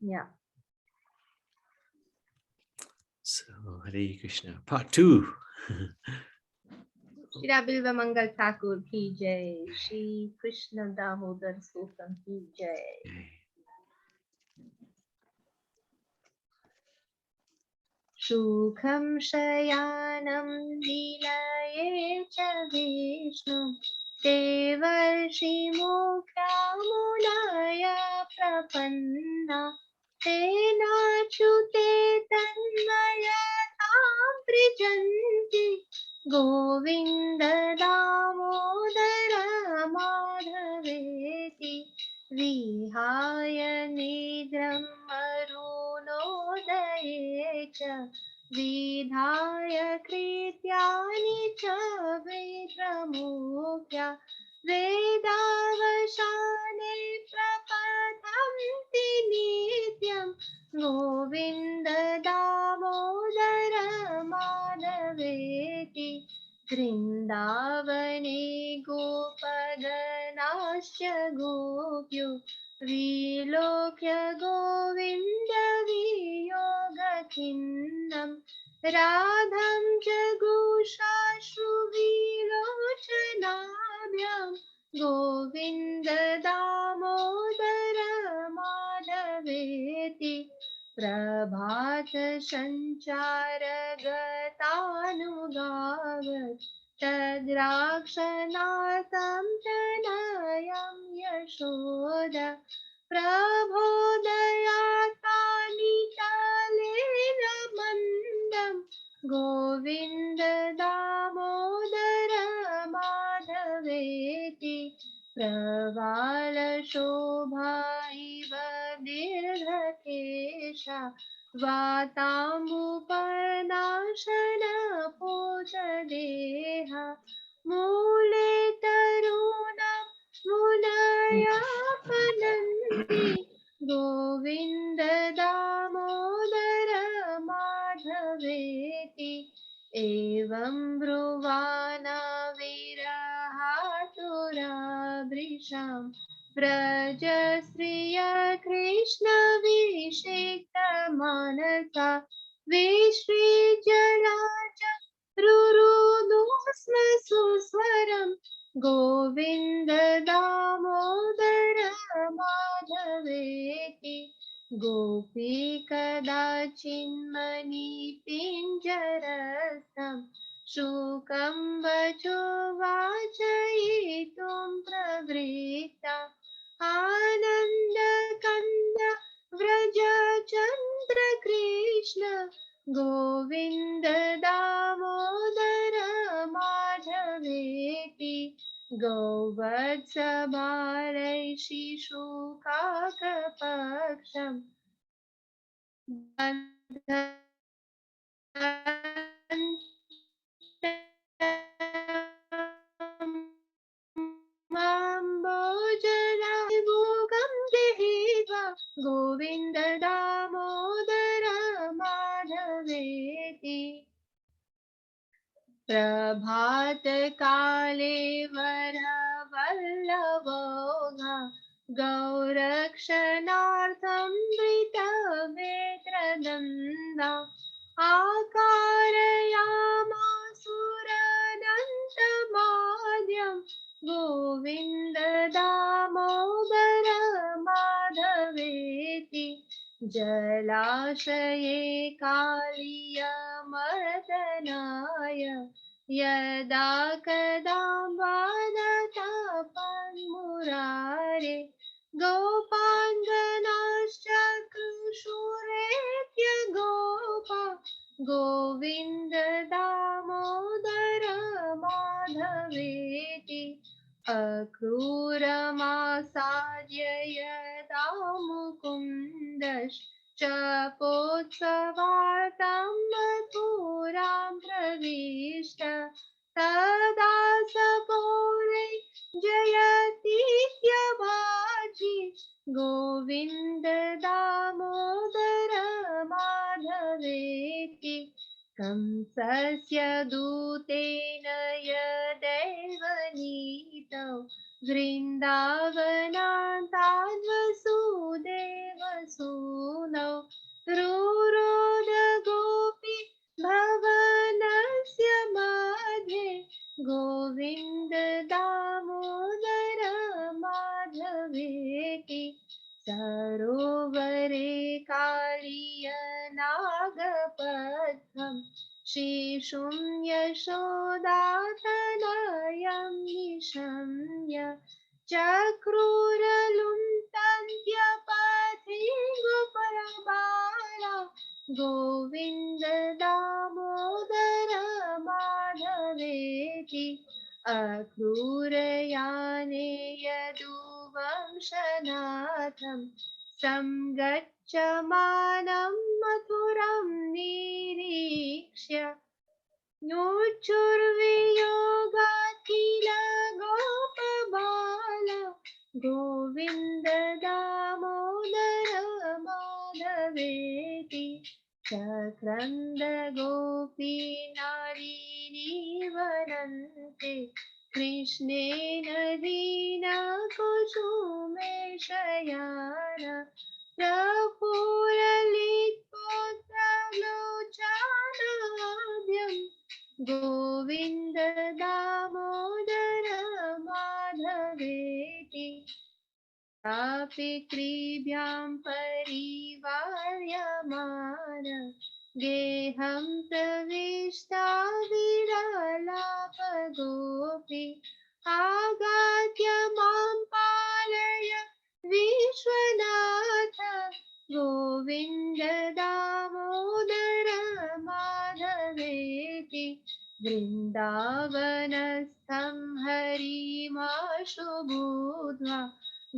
Yeah. So, Hare Krishna, part 2. Shri Bilvamangal Thakur ki jai. Shri Krishna Damodar Stotram ki jai. Shukham shayanam nilaye cha Vishnu Devarshi Mukhamulaya Prapanna Tena Chute Tanmaya Tam Prijanti Govinda Damodara Madhaveti Vihaya Nidram Arunodaye cha विधाय कृत्यानि च विप्रमुख्य वेदावशाने प्रपठन्ति नित्यं गोविन्द दामोदर माधवेति वृन्दावने गोपगणाश्च गोप्यो विलोक्य गोविन्द वियोगखिन्नम् राधं च घोषाश्रुविलोचनाभ्यां गोविन्द दामोदर माधवेति प्रभात सञ्चार गतानुगावत् तद्राक्षनाथं तनयं यशोद प्रबोधयात्मानिकालेन मन्दं गोविन्द दामोदर माधवेति प्रवालशोभा इव दीर्घकेशा वाताम्बुपर्णाशनपोतदेहा मूले तरुणं मुनया फलन्ति गोविन्द दामोदर माधवेति एवं ब्रुवाना विरहातुराभृशां व्रजश्रिय कृष्ण विषिक्तमानसा विश्रीजलाज रुरुदुस्म सुस्वरम् गोविन्द दामोदर माधवेति गोपीकदा चिन्मणि पिञ्जरस्थं शुकं वचो वाचयितुं प्रवृत्ता आनन्दकन्द व्रज चन्द्र कृष्ण गोविन्द दामोदर माधवेति गौवत्सबालै शिशुकाकपक्षम् माम्बोजराभिभोगं गृहीत्वा गोविन्द दामोदर माधवेति प्रभातकाले वरवल्लभोगा गौरक्षणार्थं वृतवेत्रदन्दा आकारयामासुरनन्तमाद्यं गोविन्द दामोदर माधवेति जलाशये कालियमर्दनाय यदा कदा वादतापन्मुरारे गोपाङ्गनाश्च कृशुरेत्य गोपा गोविन्द दामोदर माधवेति अक्रूरमासाद्य यदा मुकुन्दश्चपोत्सवार्तां मथुरां प्रविष्ट तदा सपोरे जयतीत्यभाजि गोविन्द दामोदर माधवेति कंसस्य दूतेन यदैव नीतौ वृन्दावनान्ताद्वसुदेवसूनुः सरोवरे कालीय नागपथम शिशुं यशोदातनयं निशम्य चक्रुरलुण्ठन्त्यपथिगुपरबाला गोविन्द दामोदर माधवेति अक्रूरयाने यदुवंशनाथं संगच्छमानं मथुरां निरीक्ष्य नोचुर्वियोगाखिल गोपबाल गोविन्द दामोदर माधवेति चक्रन्द गोपीनारीनिवनन्ते कृष्णेन दीनकुसुमेशयान प्रफुल्लितपुत्रलोचनाद्यं गोविन्द दामोदर माधवेति पितृभ्यां परिवार्यमान गेहं प्रविष्टा विरलापगोपी आगात्य मां पालय विश्वनाथ गोविन्द दामोदर माधवेति वृन्दावनस्थं हरिमाशु बुद्ध्वा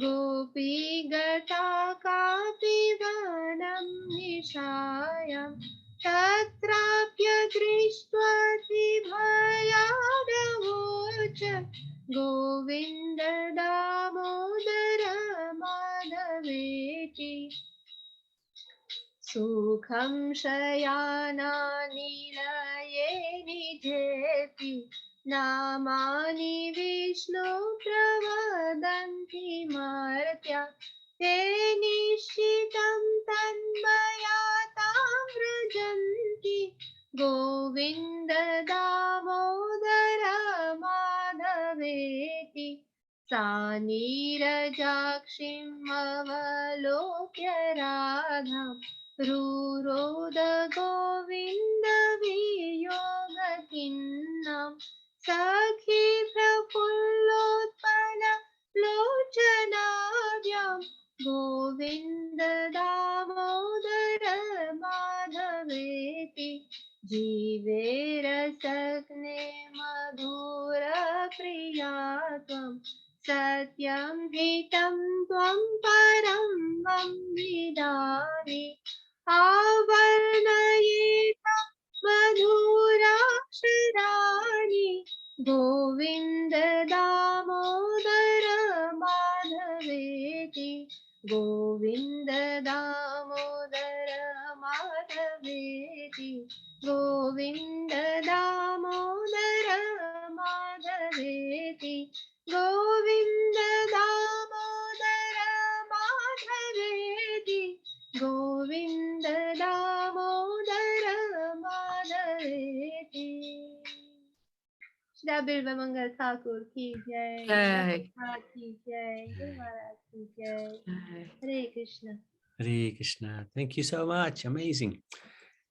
गोपी गता कापिवनं निशायां तत्राप्य दृष्ट्वा भयादवोच गोविन्द दामोदर माधवेति सुखं शयानानिलये निधेति नामानि विष्णु प्रवदन्ति मर्त्या ते निश्चितं तन्मया तां व्रजन्ति गोविन्द दामोदर माधवेति सा नीरजाक्षिमवलोक्य राधां रुरोद गोविन्द वियोगखिन्नां सखी प्रफुल्लोत्पल लोचनाद्यां गोविन्द दामोदर माधवेति जीवेरसग्ने मधुर प्रिया त्वं सत्यं हितं त्वं परं मम विदानि आवर्णयेत मधुराक्षराणि गोविन्द दामोदर माधवेति गोविन्द दामोदर माधवेति गोविन्द दामोदर माधवेति गोविन्द दामोदर माधवेति गोविन्द दामोदर माधवेति। श्री बिल्वमंगल ठाकुर की जय, की जय, महाराज की जय। हरे Krishna. Hare Krishna. Thank you so much. Amazing.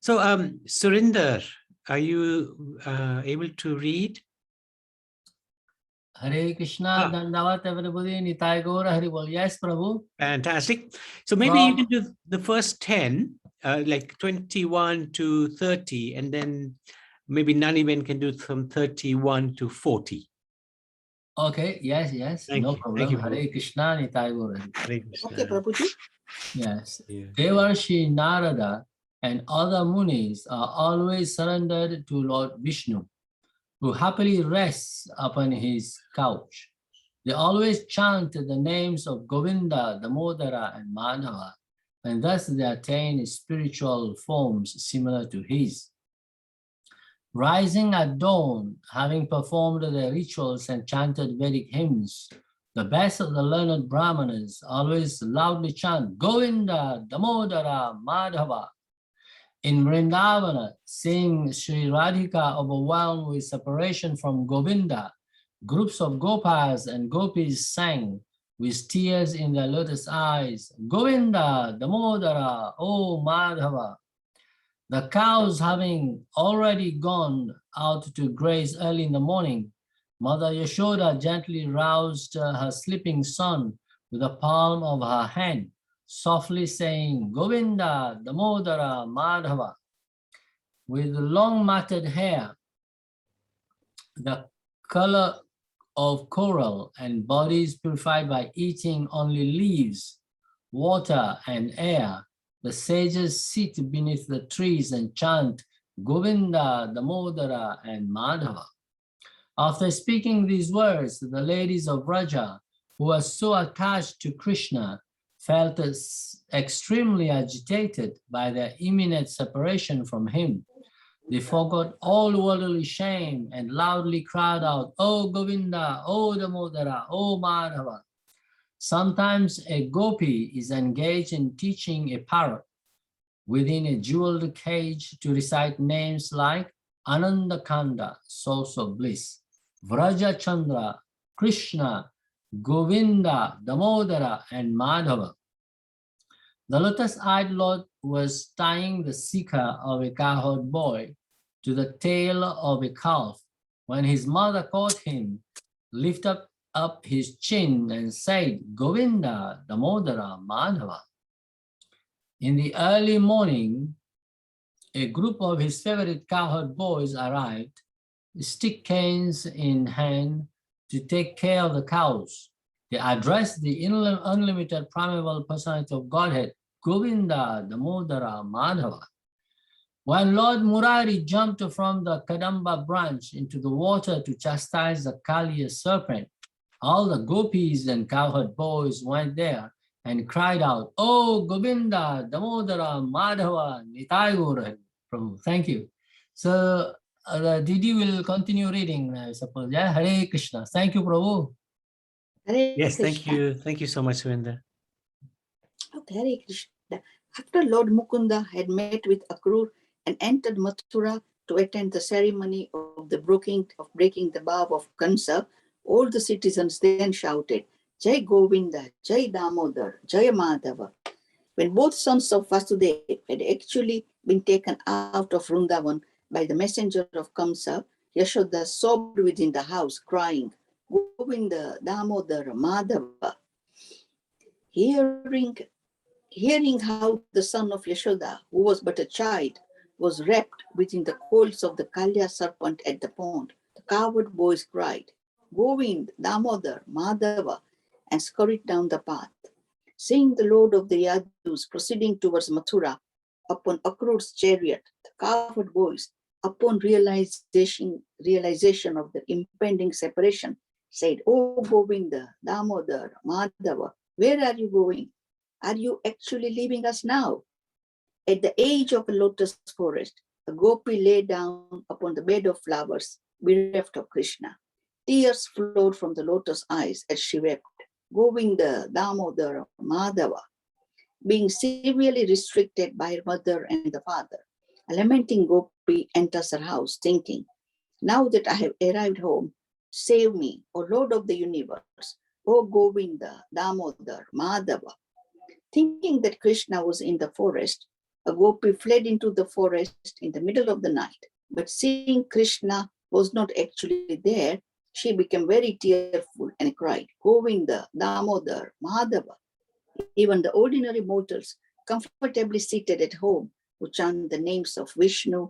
So, Surinder, are you able to read? Hare Krishna, Dandavat everybody, Nitai Gaur, Hari Bol. Yes, Prabhu. Fantastic. So maybe you can do the first 10, like 21 to 30, and then maybe Naniben can do from 31 to 40. Okay, yes, no problem. Thank you, Hare Krishna, Nitai Gaur. Hare Krishna. Okay, Prabhuji. Yes. Yeah. Devarshi Narada and other munis are always surrendered to Lord Vishnu, who happily rests upon his couch. They always chant the names of Govinda, Damodara, and Madhava, and thus they attain spiritual forms similar to his. Rising at dawn, having performed their rituals and chanted Vedic hymns, the best of the learned Brahmanas always loudly chant Govinda, Damodara, Madhava. In Vrindavana, seeing Sri Radhika overwhelmed with separation from Govinda, groups of Gopas and Gopis sang with tears in their lotus eyes, Govinda, Damodara, O Madhava. The cows having already gone out to graze early in the morning, Mother Yashoda gently roused her sleeping son with the palm of her hand, softly saying, Govinda, Damodara, Madhava. With long matted hair, the color of coral, and bodies purified by eating only leaves, water, and air, the sages sit beneath the trees and chant Govinda, Damodara, and Madhava. After speaking these words, the ladies of Vraja, who were so attached to Krishna, felt extremely agitated by their imminent separation from him. They forgot all worldly shame and loudly cried out, O Govinda, O Damodara, O Madhava. Sometimes a gopi is engaged in teaching a parrot within a jeweled cage to recite names like Ananda Kanda, source of bliss, Vraja Chandra, Krishna, Govinda, Damodara, and Madhava. The lotus-eyed Lord was tying the sikha of a cowherd boy to the tail of a calf when his mother caught him, lifted up his chin and said, Govinda, Damodara, Madhava. In the early morning, a group of his favorite cowherd boys arrived, stick canes in hand, to take care of the cows. They addressed the unlimited primeval personality of Godhead, Govinda, Damodara, Madhava. When Lord Murari jumped from the Kadamba branch into the water to chastise the Kaliya serpent, all the gopis and cowherd boys went there and cried out, Oh, Govinda, Damodara, Madhava, Nitai Gaur. Prabhu, thank you. So, Didi will continue reading, I suppose. Yeah, Hare Krishna. Thank you, Prabhu. Hare Yes, thank Krishna. you. Thank you so much, Govinda. Okay, Hare Krishna. After Lord Mukunda had met with Akrur and entered Mathura to attend the ceremony of the breaking the bow of Kansa, all the citizens then shouted, Jai Govinda, Jai Damodar, Jai Madhava. When both sons of Vasudeva had actually been taken out of Vrindavan by the messenger of Kamsa, Yashoda sobbed within the house, crying, Govinda, Damodar, Madhava. Hearing how the son of Yashoda, who was but a child, was wrapped within the coils of the Kalya serpent at the pond, the cowherd boys cried, Govind, Damodar, Madhava, and scurried down the path. Seeing the Lord of the Yadus proceeding towards Mathura upon Akrur's chariot, the cowherd boys, upon realization of the impending separation, said, O Govinda, Damodar, Madhava, where are you going? Are you actually leaving us now? At the edge of a lotus forest, a gopi lay down upon the bed of flowers, bereft of Krishna. Tears flowed from the lotus eyes as she wept. Govinda, Damodar, Madhava, being severely restricted by her mother and the father. A lamenting gopi enters her house, thinking, Now that I have arrived home, save me, O Lord of the universe, O Govinda, Damodar, Madhava. Thinking that Krishna was in the forest, a gopi fled into the forest in the middle of the night. But seeing Krishna was not actually there, she became very tearful and cried, Govinda, Damodar, Madhava. Even the ordinary mortals, comfortably seated at home, who chant the names of Vishnu,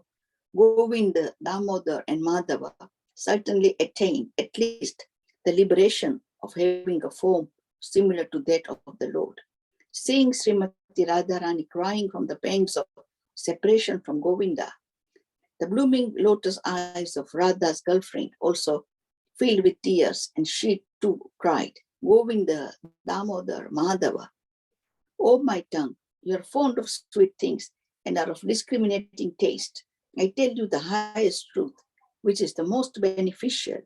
Govinda, Damodar, and Madhava, certainly attain at least the liberation of having a form similar to that of the Lord. Seeing Srimati Radharani crying from the pangs of separation from Govinda, the blooming lotus eyes of Radha's girlfriend also filled with tears, and she too cried, Govinda, Damodar, Madhava. O my tongue, you are fond of sweet things and are of discriminating taste. I tell you the highest truth, which is the most beneficial.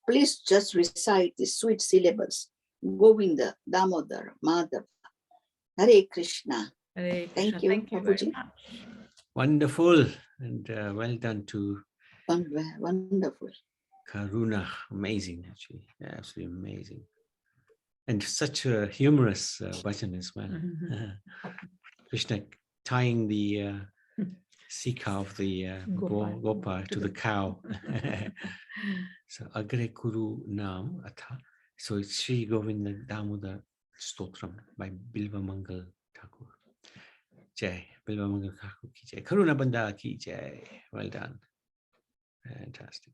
Please just recite these sweet syllables, Govinda, Damodar, Madhava. Hare Krishna. Hare Thank Krishna. you, Thank you very Prabhuji. much. Wonderful. And well done to Wonderful. Karuna. Amazing, actually. Absolutely amazing. And such a humorous bhajan as well. Krishna tying the sea cow of the Gopa to the cow. So Agre Kuru Nam Atha. So it's Sri Govinda Damodar Stotram by Bilvamangal Thakur. Jai. Bilvamangal Thakur ki jai. Karuna Bhandar ki jai. Well done. Fantastic.